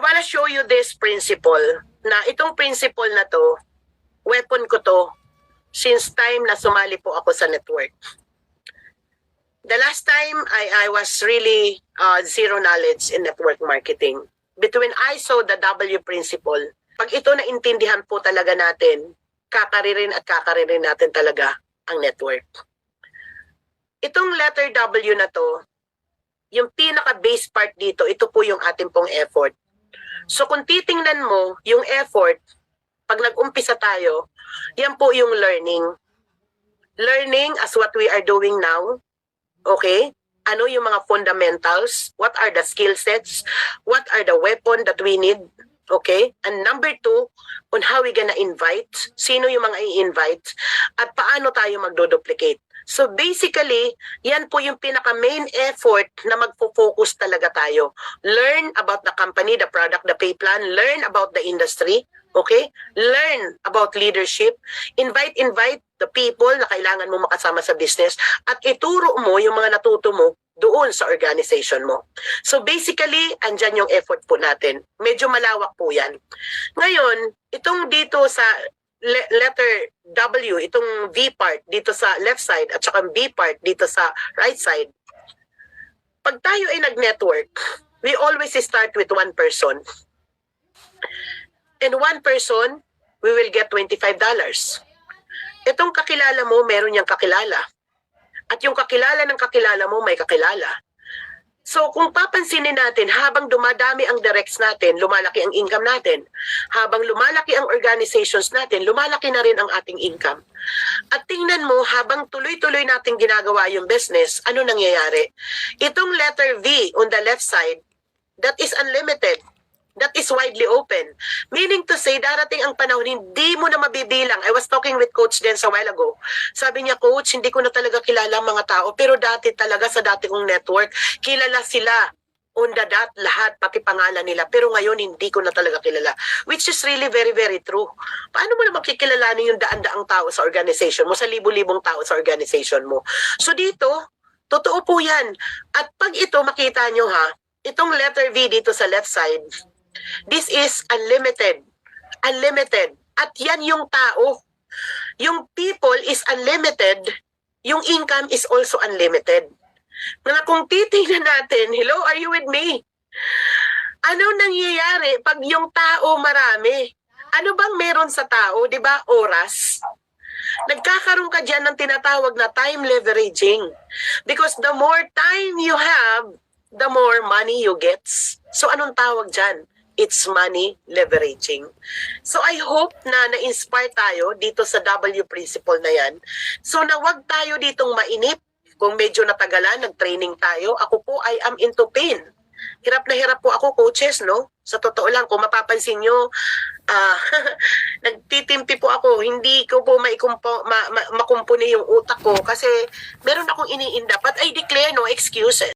wanna show you this principle, na itong principle na to, weapon ko to, since time na sumali po ako sa network. The last time, I was really zero knowledge in network marketing. Between I saw the W principle, pag ito naintindihan po talaga natin, kakaririn natin talaga ang network. Itong letter W na to, yung pinaka-base part dito, ito po yung ating pong effort. So kung titingnan mo yung effort, pag nag-umpisa tayo, yan po yung learning. Learning as what we are doing now. Okay? Ano yung mga fundamentals? What are the skill sets? What are the weapon that we need? Okay? And number 2, on how we gonna invite. Sino yung mga i-invite? At paano tayo magdo-duplicate? So basically, yan po yung pinaka-main effort na magfo-focus talaga tayo. Learn about the company, the product, the pay plan. Learn about the industry. Okay? Learn about leadership. Invite the people na kailangan mo makasama sa business at ituro mo yung mga natuto mo doon sa organization mo. So basically, andyan yung effort po natin. Medyo malawak po yan. Ngayon, itong dito sa letter W, itong V part dito sa left side at saka B part dito sa right side. Pag tayo ay nag-network, we always start with one person. And one person, we will get $25. Itong kakilala mo, meron niyang kakilala. At yung kakilala ng kakilala mo, may kakilala. So kung papansinin natin, habang dumadami ang directs natin, lumalaki ang income natin. Habang lumalaki ang organizations natin, lumalaki na rin ang ating income. At tingnan mo, habang tuloy-tuloy natin ginagawa yung business, ano nangyayari? Itong letter V on the left side, that is unlimited. That is widely open. Meaning to say, darating ang panahon, hindi mo na mabibilang. I was talking with Coach Dens a while ago. Sabi niya, Coach, hindi ko na talaga kilala ang mga tao. Pero dati talaga sa dati kong network, kilala sila. On the dot, lahat, pati pangalan nila. Pero ngayon, hindi ko na talaga kilala. Which is really very, very true. Paano mo na makikilalanin yung daan-daang tao sa organization mo, sa libu-libong tao sa organization mo? So dito, totoo po yan. At pag ito, makita nyo ha, itong letter V dito sa left side, this is unlimited. Unlimited. At yan yung tao. Yung people is unlimited. Yung income is also unlimited. Mga kung titingnan natin, hello, are you with me? Ano nangyayari pag yung tao marami? Ano bang meron sa tao? Diba? Oras. Nagkakaroon ka dyan ng tinatawag na time leveraging. Because the more time you have, the more money you get. So anong tawag dyan? It's money leveraging. So I hope na na-inspire tayo dito sa W principle na yan. So na wag tayo ditong mainip. Kung medyo natagalan, nag-training tayo, ako po I am into pain. Hirap na hirap po ako, coaches, no? Sa totoo lang, kung mapapansin nyo, nagtitimpi po ako. Hindi ko po makumpuni yung utak ko kasi meron akong iniinda. But I declare no excuses.